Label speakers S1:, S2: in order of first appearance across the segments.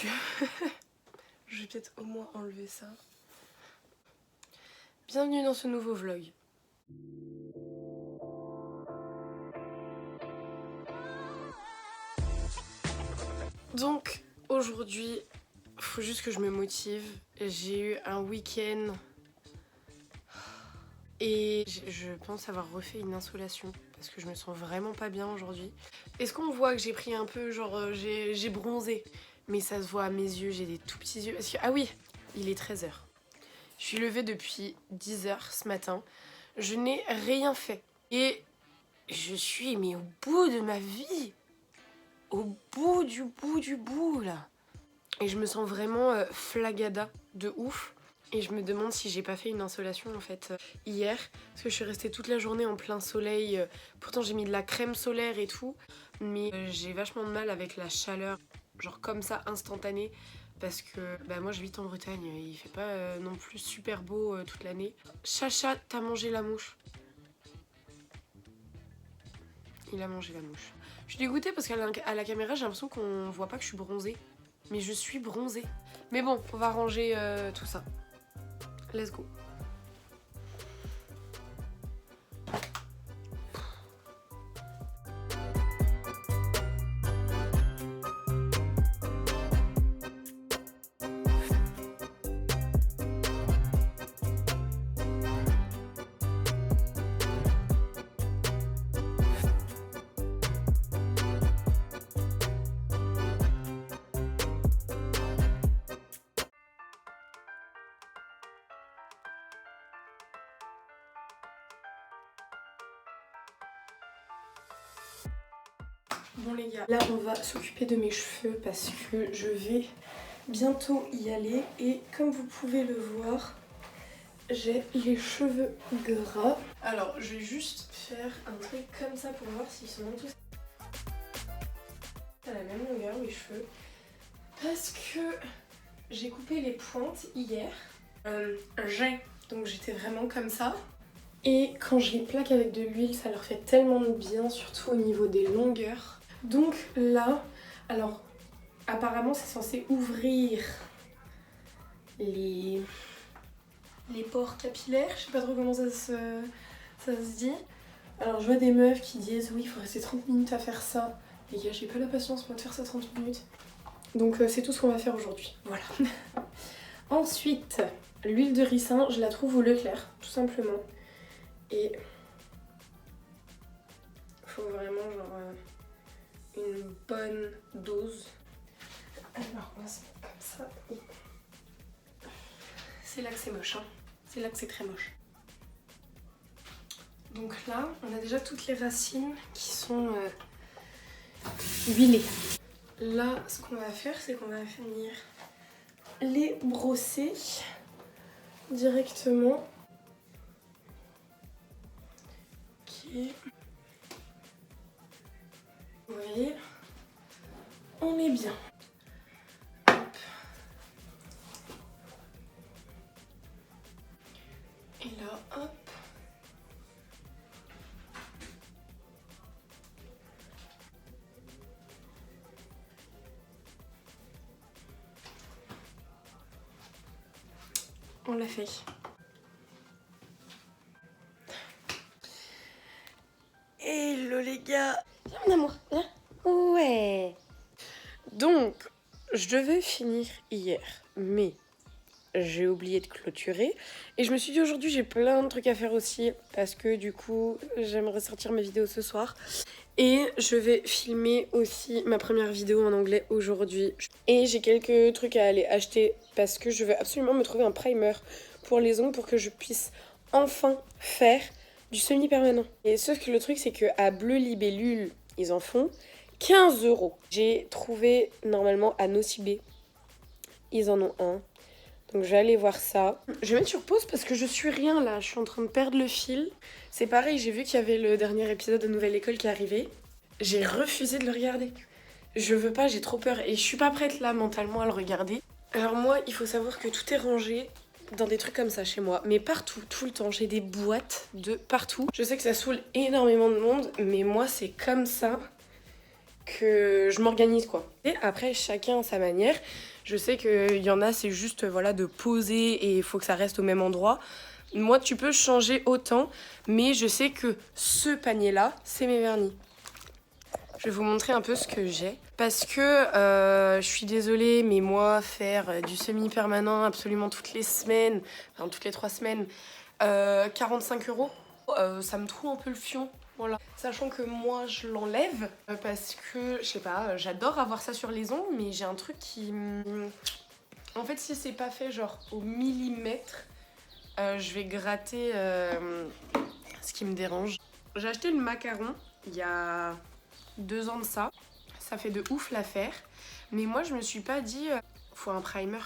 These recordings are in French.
S1: que je vais peut-être au moins enlever ça. Bienvenue dans ce nouveau vlog. Donc aujourd'hui, faut juste que je me motive. J'ai eu un week-end et je pense avoir refait une insolation parce que je me sens vraiment pas bien aujourd'hui. Est-ce qu'on voit que j'ai pris un peu, genre j'ai bronzé? Mais ça se voit à mes yeux, j'ai des tout petits yeux. Parce que, ah oui, il est 13h. Je suis levée depuis 10h ce matin. Je n'ai rien fait. Et je suis mais au bout de ma vie. Au bout du bout là. Et je me sens vraiment flagada de ouf. Et je me demande si j'ai pas fait une insolation en fait hier. Parce que je suis restée toute la journée en plein soleil. Pourtant j'ai mis de la crème solaire et tout. Mais j'ai vachement de mal avec la chaleur. Genre comme ça, instantanée. Parce que bah, moi j'habite en Bretagne. Il fait pas non plus super beau toute l'année. Chacha, t'as mangé la mouche. Il a mangé la mouche. Je suis dégoûtée parce qu'à la caméra j'ai l'impression qu'on voit pas que je suis bronzée. Mais je suis bronzée. Mais bon, on va ranger tout ça. Let's go. Bon les gars, là on va s'occuper de mes cheveux parce que je vais bientôt y aller et comme vous pouvez le voir, j'ai les cheveux gras. Alors je vais juste faire un truc comme ça pour voir s'ils sont tous à la même longueur les cheveux. Parce que j'ai coupé les pointes hier. Donc j'étais vraiment comme ça. Et quand je les plaque avec de l'huile, ça leur fait tellement de bien, surtout au niveau des longueurs. Donc là, alors apparemment c'est censé ouvrir les pores capillaires, je sais pas trop comment ça se dit. Alors je vois des meufs qui disent oui il faut rester 30 minutes à faire ça. Les gars j'ai pas la patience moi de faire ça 30 minutes. Donc c'est tout ce qu'on va faire aujourd'hui, voilà. Ensuite, l'huile de ricin, je la trouve au Leclerc, tout simplement. Et il faut vraiment genre une bonne dose. Alors on va se mettre comme ça. C'est là que c'est moche, hein. C'est là que c'est très moche. Donc là, on a déjà toutes les racines qui sont huilées. Là, ce qu'on va faire, c'est qu'on va venir les brosser directement. Ok. Vous voyez, on est bien. Hop. Et là, hop. On l'a fait. Hello les gars. Viens mon amour, viens. Ouais. Donc, je devais finir hier, mais j'ai oublié de clôturer. Et je me suis dit aujourd'hui j'ai plein de trucs à faire aussi parce que du coup j'aimerais sortir mes vidéos ce soir. Et je vais filmer aussi ma première vidéo en anglais aujourd'hui. Et j'ai quelques trucs à aller acheter parce que je veux absolument me trouver un primer pour les ongles pour que je puisse enfin faire du semi-permanent. Et sauf que le truc c'est qu'à Bleu Libellule, ils en font 15 €. J'ai trouvé normalement à Nocibé, ils en ont un. Donc je vais aller voir ça. Je vais mettre sur pause parce que je suis rien là, je suis en train de perdre le fil. C'est pareil, j'ai vu qu'il y avait le dernier épisode de Nouvelle École qui arrivait. J'ai refusé de le regarder. Je veux pas, j'ai trop peur et je suis pas prête là mentalement à le regarder. Alors moi, il faut savoir que tout est rangé dans des trucs comme ça chez moi. Mais partout, tout le temps, j'ai des boîtes de partout. Je sais que ça saoule énormément de monde, mais moi c'est comme ça. que je m'organise quoi. Et après, chacun à sa manière. Je sais qu'il y en a, c'est juste voilà, de poser et il faut que ça reste au même endroit. Moi, tu peux changer autant, mais je sais que ce panier-là, c'est mes vernis. Je vais vous montrer un peu ce que j'ai. Parce que je suis désolée, mais moi, faire du semi-permanent absolument toutes les semaines, enfin toutes les 3 semaines, 45 euros, ça me trouve un peu le fion. Voilà. Sachant que moi, je l'enlève parce que, je sais pas, j'adore avoir ça sur les ongles, mais j'ai un truc qui... En fait, si c'est pas fait genre au millimètre, je vais gratter ce qui me dérange. J'ai acheté le macaron il y a 2 ans de ça. Ça fait de ouf l'affaire. Mais moi, je me suis pas dit, faut un primer.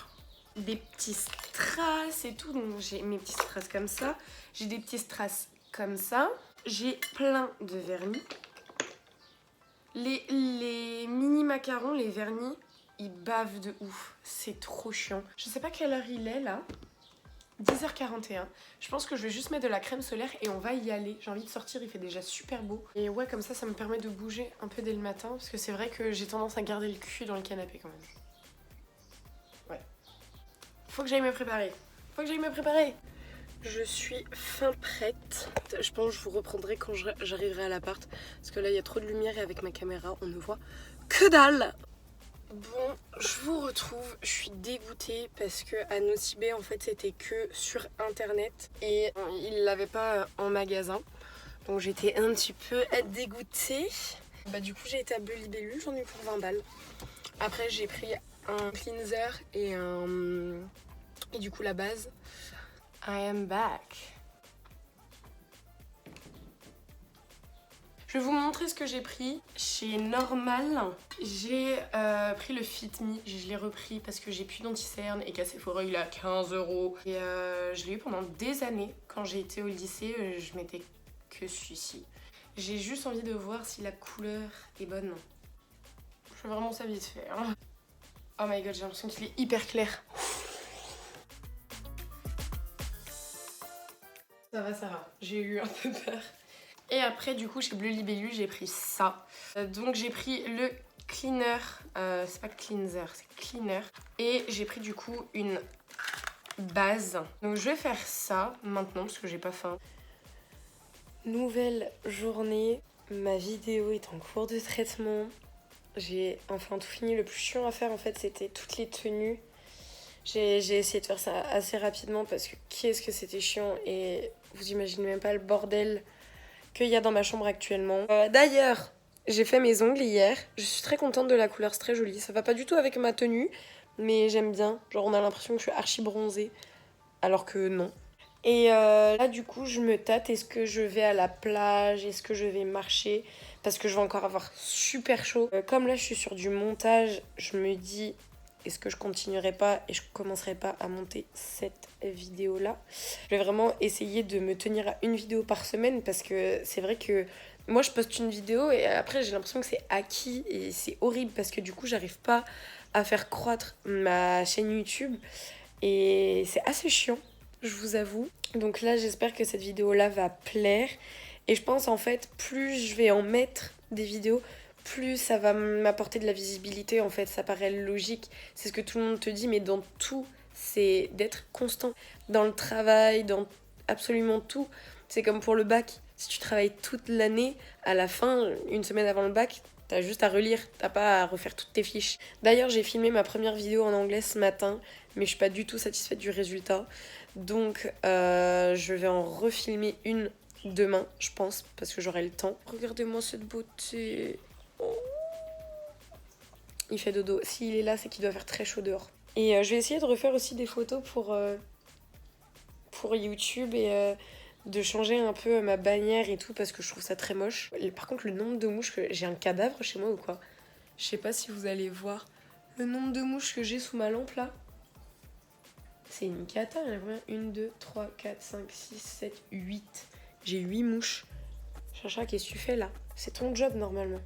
S1: Des petits strass et tout. Donc, j'ai mes petits strass comme ça. J'ai des petits strass comme ça. J'ai plein de vernis. Les mini macarons, les vernis, ils bavent de ouf. C'est trop chiant. Je sais pas quelle heure il est là. 10h41. Je pense que je vais juste mettre de la crème solaire et on va y aller. J'ai envie de sortir, il fait déjà super beau. Et ouais, comme ça me permet de bouger un peu dès le matin. Parce que c'est vrai que j'ai tendance à garder le cul dans le canapé quand même. Ouais. Faut que j'aille me préparer. Faut que j'aille me préparer. Je suis fin prête. Je pense que je vous reprendrai quand j'arriverai à l'appart. Parce que là, il y a trop de lumière et avec ma caméra, on ne voit que dalle. Bon, je vous retrouve, je suis dégoûtée parce que à Nocibé en fait c'était que sur internet et ils l'avaient pas en magasin. Donc j'étais un petit peu dégoûtée. Bah du coup j'ai été à Bleu Libellule, j'en ai eu pour 20 balles. Après j'ai pris un cleanser et du coup la base. I am back. Je vais vous montrer ce que j'ai pris. Chez Normal, j'ai pris le Fit Me. Je l'ai repris parce que j'ai plus d'anti-cerne et qu'à Sephora il est à 15 euros. Et je l'ai eu pendant des années. Quand j'ai été au lycée, je mettais que celui-ci. J'ai juste envie de voir si la couleur est bonne. Je fais vraiment ça vite fait. Hein. Oh my god, j'ai l'impression qu'il est hyper clair. Ça va, ça va. J'ai eu un peu peur. Et après, du coup, chez Bleu Libellule, j'ai pris ça. Donc, j'ai pris le cleaner. C'est pas cleanser, c'est cleaner. Et j'ai pris, du coup, une base. Donc, je vais faire ça maintenant parce que j'ai pas faim. Nouvelle journée. Ma vidéo est en cours de traitement. J'ai enfin tout fini. Le plus chiant à faire, en fait, c'était toutes les tenues. J'ai essayé de faire ça assez rapidement parce que qu'est-ce que c'était chiant. Et vous imaginez même pas le bordel qu'il y a dans ma chambre actuellement. D'ailleurs, j'ai fait mes ongles hier. Je suis très contente de la couleur, c'est très joli. Ça va pas du tout avec ma tenue, mais j'aime bien. Genre, on a l'impression que je suis archi bronzée, alors que non. Et là, du coup, je me tâte. Est-ce que je vais à la plage? Est-ce que je vais marcher? Parce que je vais encore avoir super chaud. Comme là, je suis sur du montage, je me dis... Est-ce que je continuerai pas et je commencerai pas à monter cette vidéo-là? Je vais vraiment essayer de me tenir à une vidéo par semaine parce que c'est vrai que moi je poste une vidéo et après j'ai l'impression que c'est acquis et c'est horrible parce que du coup j'arrive pas à faire croître ma chaîne YouTube et c'est assez chiant, je vous avoue. Donc là j'espère que cette vidéo-là va plaire et je pense en fait plus je vais en mettre des vidéos, plus ça va m'apporter de la visibilité, en fait, ça paraît logique. C'est ce que tout le monde te dit, mais dans tout, c'est d'être constant. Dans le travail, dans absolument tout. C'est comme pour le bac. Si tu travailles toute l'année, à la fin, une semaine avant le bac, t'as juste à relire, t'as pas à refaire toutes tes fiches. D'ailleurs, j'ai filmé ma première vidéo en anglais ce matin, mais je suis pas du tout satisfaite du résultat. Donc, je vais en refilmer une demain, je pense, parce que j'aurai le temps. Regardez-moi cette beauté. Il fait dodo. S'il est là, c'est qu'il doit faire très chaud dehors. Et je vais essayer de refaire aussi des photos pour YouTube et de changer un peu ma bannière et tout parce que je trouve ça très moche. Et par contre, le nombre de mouches que... J'ai un cadavre chez moi ou quoi? Je sais pas si vous allez voir le nombre de mouches que j'ai sous ma lampe là. C'est une cata. Il y en a combien? 1, 2, 3, 4, 5, 6, 7, 8. J'ai 8 mouches. Chacha, qu'est-ce que tu fais là? C'est ton job normalement.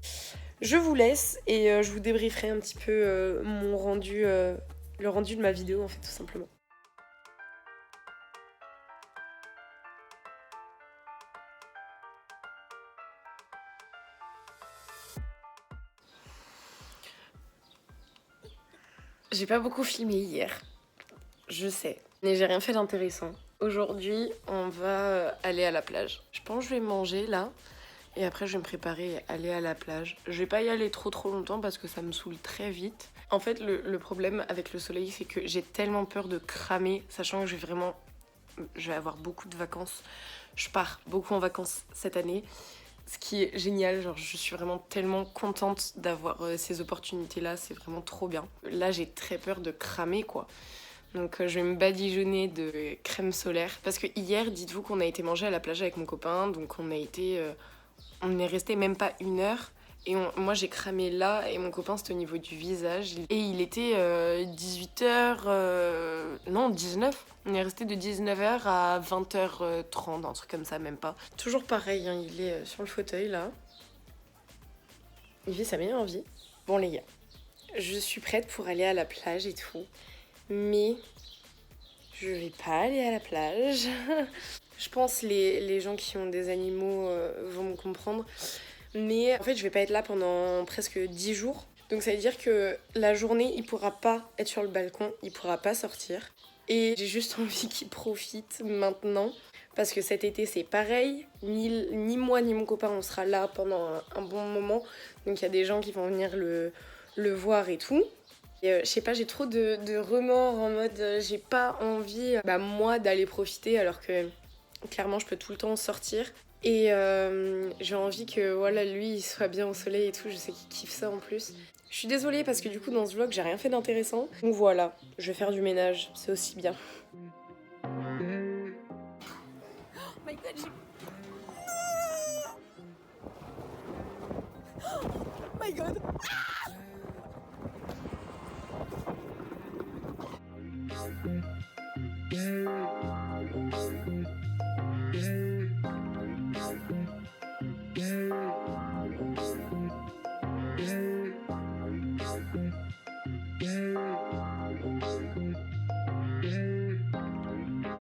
S1: Je vous laisse et je vous débrieferai un petit peu mon rendu, le rendu de ma vidéo en fait tout simplement. J'ai pas beaucoup filmé hier, je sais, mais j'ai rien fait d'intéressant. Aujourd'hui, on va aller à la plage. Je pense que je vais manger là, et après je vais me préparer à aller à la plage. Je vais pas y aller trop longtemps parce que ça me saoule très vite. En fait, le problème avec le soleil, c'est que j'ai tellement peur de cramer, sachant que je vais avoir beaucoup de vacances. Je pars beaucoup en vacances cette année. Ce qui est génial, genre je suis vraiment tellement contente d'avoir ces opportunités-là, c'est vraiment trop bien. Là, j'ai très peur de cramer, quoi. Donc je vais me badigeonner de crème solaire. Parce que hier, dites-vous qu'on a été manger à la plage avec mon copain, donc on est resté même pas 1 heure. Et moi j'ai cramé là et mon copain c'était au niveau du visage. Et il était 18h, non 19. On est resté de 19h à 20h30, un truc comme ça, même pas. Toujours pareil, hein, il est sur le fauteuil là. Il vit sa meilleure vie. Bon les gars, je suis prête pour aller à la plage et tout. Mais je vais pas aller à la plage. Je pense les gens qui ont des animaux vont me comprendre. Mais en fait, je vais pas être là pendant presque 10 jours. Donc ça veut dire que la journée, il pourra pas être sur le balcon, il pourra pas sortir. Et j'ai juste envie qu'il profite maintenant. Parce que cet été, c'est pareil. Ni moi, ni mon copain, on sera là pendant un bon moment. Donc il y a des gens qui vont venir le voir et tout. Et, je sais pas, j'ai trop de remords en mode j'ai pas envie, moi, d'aller profiter alors que clairement, je peux tout le temps sortir. Et j'ai envie que voilà, lui il soit bien au soleil et tout, je sais qu'il kiffe ça en plus. Je suis désolée parce que du coup dans ce vlog j'ai rien fait d'intéressant. Donc voilà, je vais faire du ménage, c'est aussi bien. Oh my god, j'ai... Oh my god.